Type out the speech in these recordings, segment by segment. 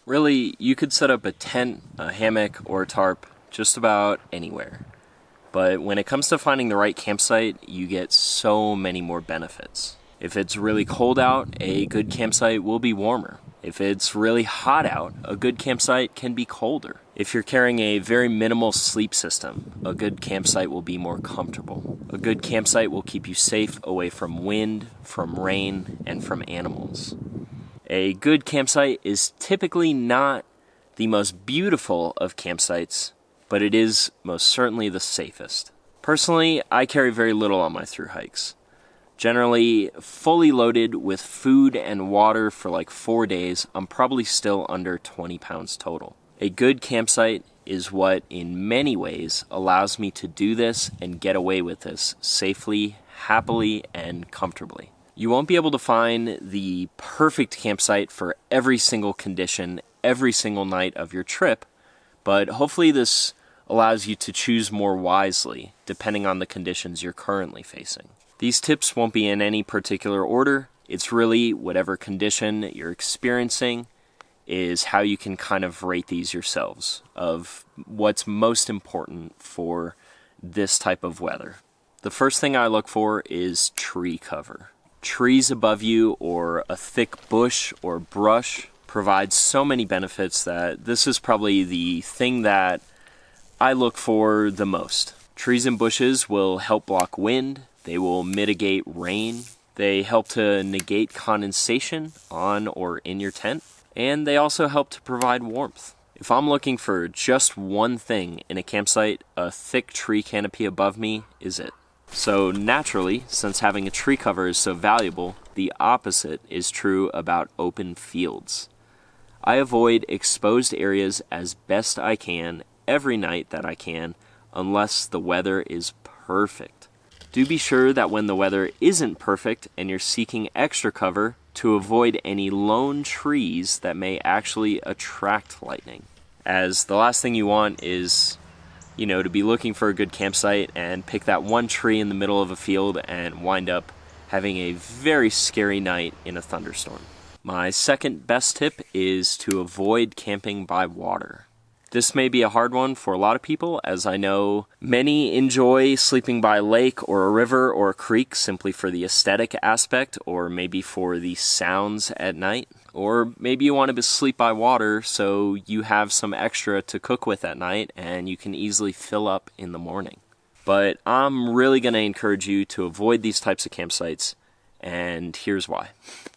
Really, you could set up a tent, a hammock, or a tarp just about anywhere. But when it comes to finding the right campsite, you get so many more benefits. If it's really cold out, a good campsite will be warmer. If it's really hot out, a good campsite can be colder. If you're carrying a very minimal sleep system, a good campsite will be more comfortable. A good campsite will keep you safe away from wind, from rain, and from animals. A good campsite is typically not the most beautiful of campsites, but it is most certainly the safest. Personally, I carry very little on my through hikes. Generally, fully loaded with food and water for like 4 days, I'm probably still under 20 pounds total. A good campsite is what, in many ways, allows me to do this and get away with this safely, happily, and comfortably. You won't be able to find the perfect campsite for every single condition, every single night of your trip, but hopefully this allows you to choose more wisely, depending on the conditions you're currently facing. These tips won't be in any particular order. It's really whatever condition you're experiencing is how you can kind of rate these yourselves of what's most important for this type of weather. The first thing I look for is tree cover. Trees above you or a thick bush or brush provides so many benefits that this is probably the thing that I look for the most. Trees and bushes will help block wind. They will mitigate rain. They help to negate condensation on or in your tent. And they also help to provide warmth. If I'm looking for just one thing in a campsite, a thick tree canopy above me is it. So naturally, since having a tree cover is so valuable, the opposite is true about open fields. I avoid exposed areas as best I can every night that I can, unless the weather is perfect. Do be sure that when the weather isn't perfect and you're seeking extra cover, to avoid any lone trees that may actually attract lightning. As the last thing you want is, to be looking for a good campsite and pick that one tree in the middle of a field and wind up having a very scary night in a thunderstorm. My second best tip is to avoid camping by water. This may be a hard one for a lot of people, as I know many enjoy sleeping by a lake or a river or a creek simply for the aesthetic aspect, or maybe for the sounds at night. Or maybe you want to sleep by water so you have some extra to cook with at night and you can easily fill up in the morning. But I'm really going to encourage you to avoid these types of campsites, and here's why.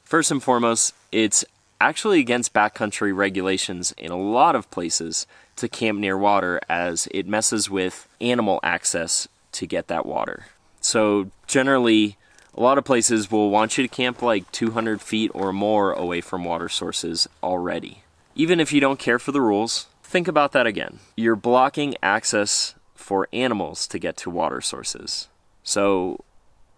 First and foremost, it's actually against backcountry regulations in a lot of places to camp near water, as it messes with animal access to get that water. So generally, a lot of places will want you to camp like 200 feet or more away from water sources already. Even if you don't care for the rules, think about that again. You're blocking access for animals to get to water sources. So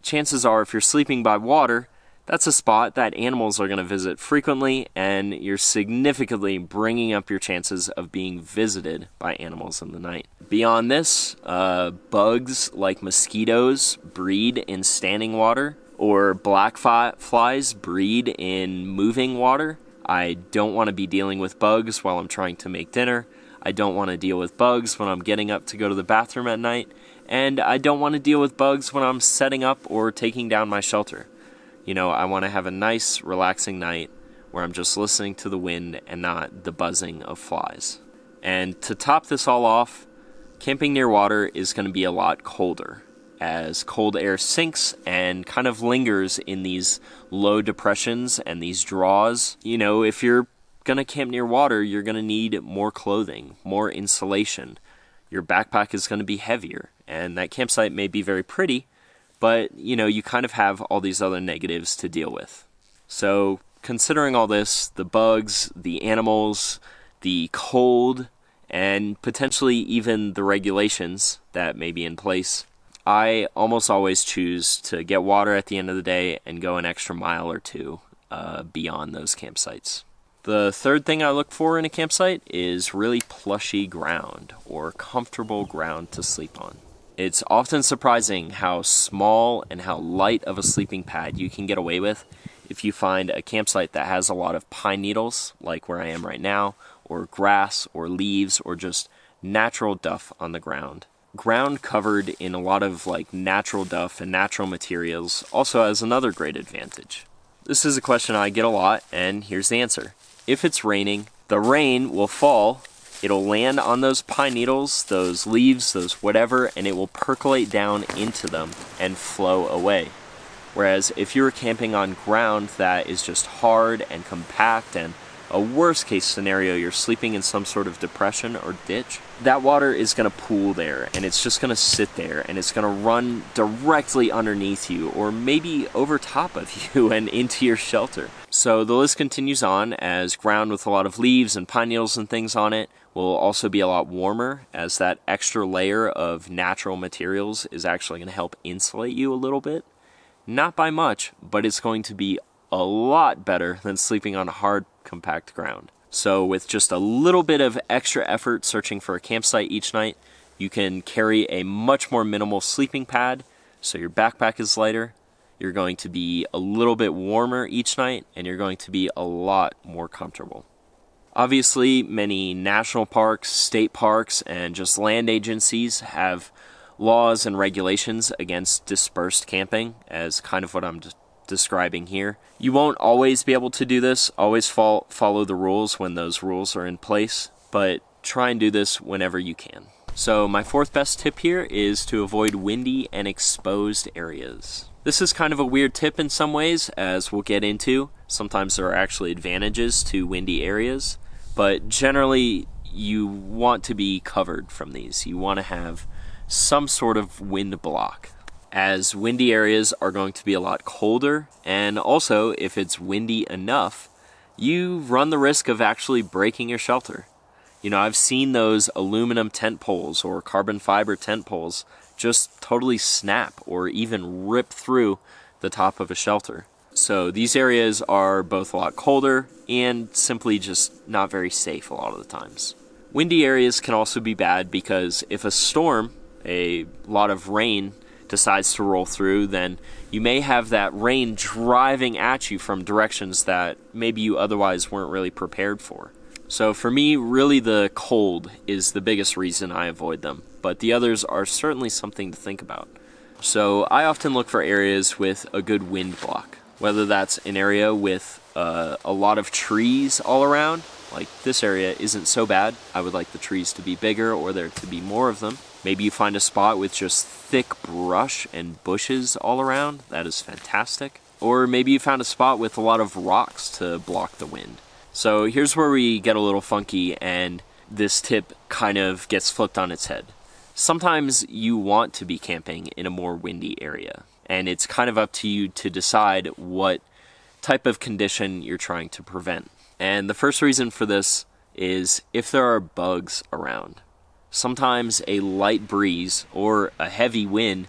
chances are, if you're sleeping by water, that's a spot that animals are going to visit frequently, and you're significantly bringing up your chances of being visited by animals in the night. Beyond this, bugs like mosquitoes breed in standing water, or black flies breed in moving water. I don't want to be dealing with bugs while I'm trying to make dinner. I don't want to deal with bugs when I'm getting up to go to the bathroom at night. And I don't want to deal with bugs when I'm setting up or taking down my shelter. I want to have a nice, relaxing night where I'm just listening to the wind and not the buzzing of flies. And to top this all off, camping near water is going to be a lot colder, as cold air sinks and kind of lingers in these low depressions and these draws. If you're going to camp near water, you're going to need more clothing, more insulation. Your backpack is going to be heavier, and that campsite may be very pretty, but, you kind of have all these other negatives to deal with. So, considering all this, the bugs, the animals, the cold, and potentially even the regulations that may be in place, I almost always choose to get water at the end of the day and go an extra mile or two beyond those campsites. The third thing I look for in a campsite is really plushy ground, or comfortable ground to sleep on. It's often surprising how small and how light of a sleeping pad you can get away with if you find a campsite that has a lot of pine needles, like where I am right now, or grass, or leaves, or just natural duff on the ground. Ground covered in a lot of like natural duff and natural materials also has another great advantage. This is a question I get a lot, and here's the answer. If it's raining, the rain will fall, it'll land on those pine needles, those leaves, those whatever, and it will percolate down into them and flow away. Whereas if you're camping on ground that is just hard and compact, and a worst case scenario, you're sleeping in some sort of depression or ditch, that water is going to pool there, and it's just going to sit there, and it's going to run directly underneath you, or maybe over top of you and into your shelter. So the list continues on, as ground with a lot of leaves and pine needles and things on it will also be a lot warmer, as that extra layer of natural materials is actually going to help insulate you a little bit. Not by much, but it's going to be a lot better than sleeping on hard, compact ground. So with just a little bit of extra effort searching for a campsite each night, you can carry a much more minimal sleeping pad, so your backpack is lighter, you're going to be a little bit warmer each night, and you're going to be a lot more comfortable. Obviously, many national parks, state parks, and just land agencies have laws and regulations against dispersed camping, as kind of what I'm describing here. You won't always be able to do this, always follow the rules when those rules are in place, but try and do this whenever you can. So my fourth best tip here is to avoid windy and exposed areas. This is kind of a weird tip in some ways, as we'll get into. Sometimes there are actually advantages to windy areas, but generally you want to be covered from these. You want to have some sort of wind block, as windy areas are going to be a lot colder, and also if it's windy enough, you run the risk of actually breaking your shelter. You know, I've seen those aluminum tent poles or carbon fiber tent poles just totally snap or even rip through the top of a shelter. So these areas are both a lot colder and simply just not very safe a lot of the times. Windy areas can also be bad because if a storm, a lot of rain, decides to roll through, then you may have that rain driving at you from directions that maybe you otherwise weren't really prepared for. So for me, really the cold is the biggest reason I avoid them, but the others are certainly something to think about. So I often look for areas with a good wind block, whether that's an area with a lot of trees all around. Like this area isn't so bad. I would like the trees to be bigger or there to be more of them. Maybe you find a spot with just thick brush and bushes all around. That is fantastic. Or maybe you found a spot with a lot of rocks to block the wind. So here's where we get a little funky and this tip kind of gets flipped on its head. Sometimes you want to be camping in a more windy area, and it's kind of up to you to decide what type of condition you're trying to prevent. And the first reason for this is if there are bugs around. Sometimes a light breeze or a heavy wind,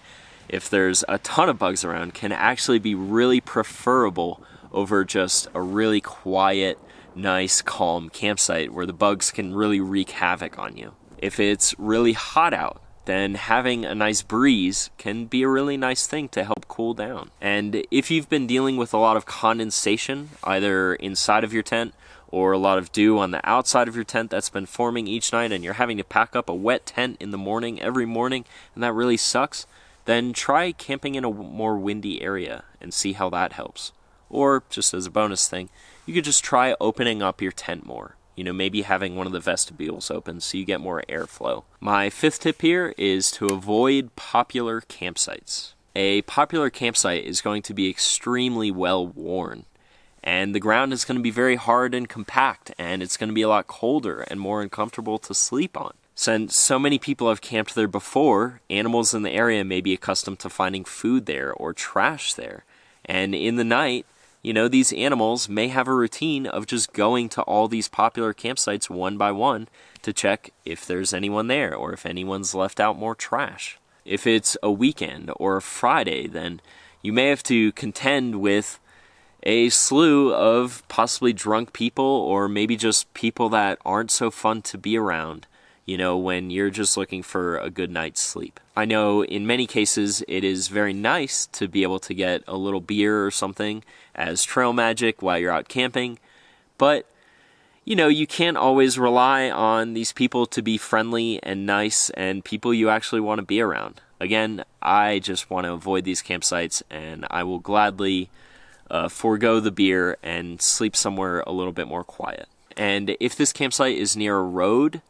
if there's a ton of bugs around, can actually be really preferable over just a really quiet, nice, calm campsite where the bugs can really wreak havoc on you. If it's really hot out, then having a nice breeze can be a really nice thing to help cool down. And if you've been dealing with a lot of condensation, either inside of your tent or a lot of dew on the outside of your tent that's been forming each night, and you're having to pack up a wet tent in the morning, every morning, and that really sucks, then try camping in a more windy area and see how that helps. Or, just as a bonus thing, you could just try opening up your tent more. You know, maybe having one of the vestibules open so you get more airflow. My fifth tip here is to avoid popular campsites. A popular campsite is going to be extremely well worn, and the ground is going to be very hard and compact, and it's going to be a lot colder and more uncomfortable to sleep on. Since so many people have camped there before, animals in the area may be accustomed to finding food there or trash there. And in the night, you know, these animals may have a routine of just going to all these popular campsites one by one to check if there's anyone there or if anyone's left out more trash. If it's a weekend or a Friday, then you may have to contend with a slew of possibly drunk people or maybe just people that aren't so fun to be around, when you're just looking for a good night's sleep. I know in many cases it is very nice to be able to get a little beer or something as trail magic while you're out camping, but you can't always rely on these people to be friendly and nice and people you actually want to be around. Again, I just want to avoid these campsites, and I will gladly forego the beer and sleep somewhere a little bit more quiet. And if this campsite is near a road,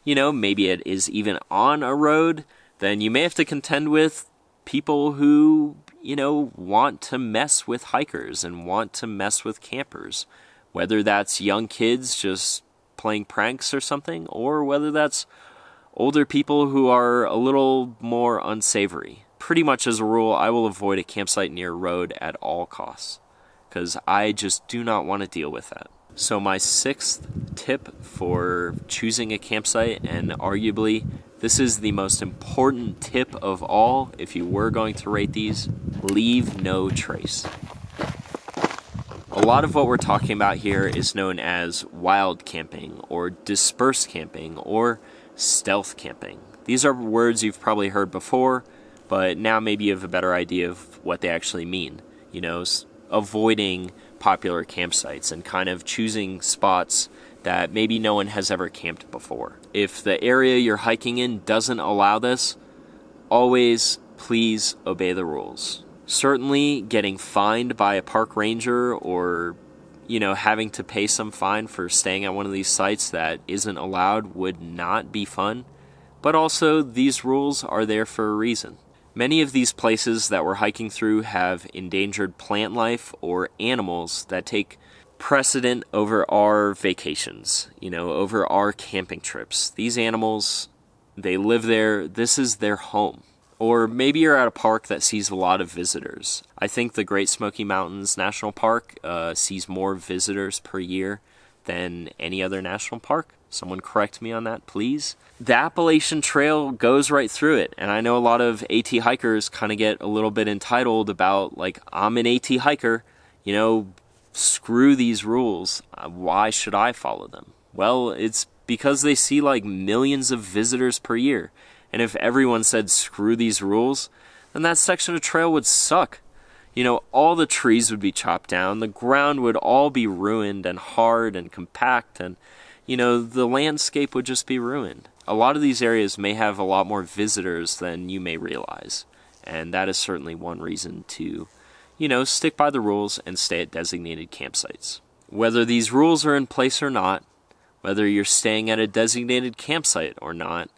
maybe it is even on a road, then you may have to contend with people who, want to mess with hikers and want to mess with campers. Whether that's young kids just playing pranks or something, or whether that's older people who are a little more unsavory. Pretty much as a rule, I will avoid a campsite near a road at all costs, because I just do not want to deal with that. So my 6th tip for choosing a campsite, and arguably this is the most important tip of all if you were going to rate these, leave no trace. A lot of what we're talking about here is known as wild camping or disperse camping or stealth camping. These are words you've probably heard before, but now maybe you have a better idea of what they actually mean. Avoiding popular campsites and kind of choosing spots that maybe no one has ever camped before. If the area you're hiking in doesn't allow this, always please obey the rules. Certainly getting fined by a park ranger or, having to pay some fine for staying at one of these sites that isn't allowed would not be fun, but also these rules are there for a reason. Many of these places that we're hiking through have endangered plant life or animals that take precedent over our vacations, over our camping trips. These animals, they live there, this is their home. Or maybe you're at a park that sees a lot of visitors. I think the Great Smoky Mountains National Park sees more visitors per year than any other national park. Someone correct me on that, please. The Appalachian Trail goes right through it, and I know a lot of AT hikers kind of get a little bit entitled about, I'm an AT hiker, screw these rules. Why should I follow them? Well, it's because they see millions of visitors per year. And if everyone said screw these rules, then that section of trail would suck. All the trees would be chopped down, the ground would all be ruined and hard and compact, and, the landscape would just be ruined. A lot of these areas may have a lot more visitors than you may realize, and that is certainly one reason to, stick by the rules and stay at designated campsites. Whether these rules are in place or not, whether you're staying at a designated campsite or not,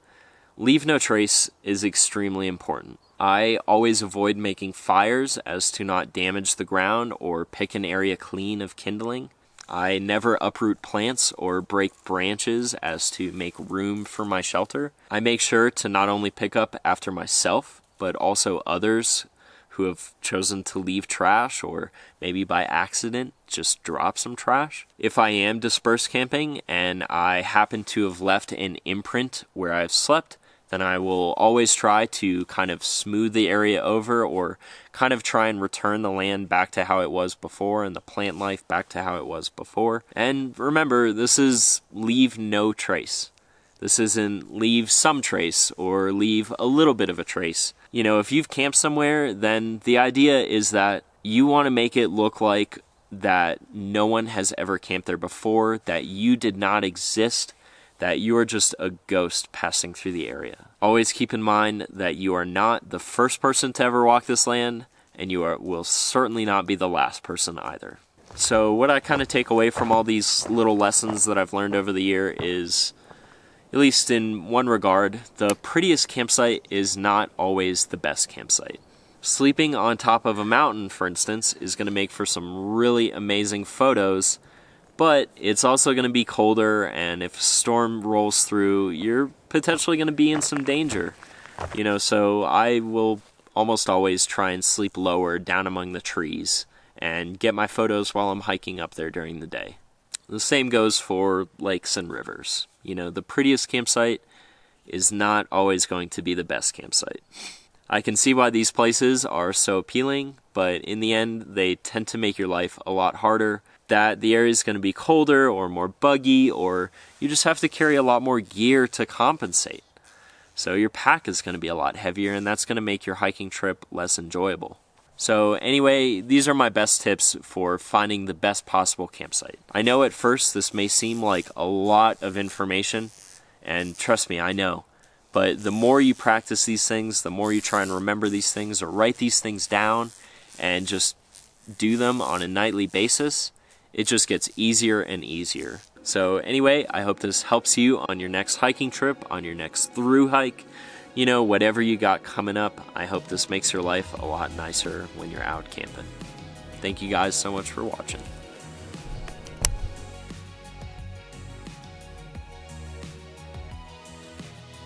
leave no trace is extremely important. I always avoid making fires as to not damage the ground or pick an area clean of kindling. I never uproot plants or break branches as to make room for my shelter. I make sure to not only pick up after myself, but also others who have chosen to leave trash or maybe by accident just drop some trash. If I am disperse camping and I happen to have left an imprint where I've slept, then I will always try to kind of smooth the area over or kind of try and return the land back to how it was before and the plant life back to how it was before. And remember, this is leave no trace. This isn't leave some trace or leave a little bit of a trace. If you've camped somewhere, then the idea is that you want to make it look like that no one has ever camped there before, that you did not exist, that you are just a ghost passing through the area. Always keep in mind that you are not the first person to ever walk this land, and you will certainly not be the last person either. So what I kind of take away from all these little lessons that I've learned over the year is, at least in one regard, the prettiest campsite is not always the best campsite. Sleeping on top of a mountain, for instance, is going to make for some really amazing photos, but it's also going to be colder, and if a storm rolls through, you're potentially going to be in some danger. So I will almost always try and sleep lower down among the trees and get my photos while I'm hiking up there during the day. The same goes for lakes and rivers. The prettiest campsite is not always going to be the best campsite. I can see why these places are so appealing, but in the end, they tend to make your life a lot harder that the area is going to be colder or more buggy, or you just have to carry a lot more gear to compensate. So your pack is going to be a lot heavier, and that's going to make your hiking trip less enjoyable. So anyway, these are my best tips for finding the best possible campsite. I know at first this may seem like a lot of information, and trust me, I know. But the more you practice these things, the more you try and remember these things or write these things down and just do them on a nightly basis, it just gets easier and easier. So anyway, I hope this helps you on your next hiking trip, on your next through hike, whatever you got coming up. I hope this makes your life a lot nicer when you're out camping. Thank you guys so much for watching.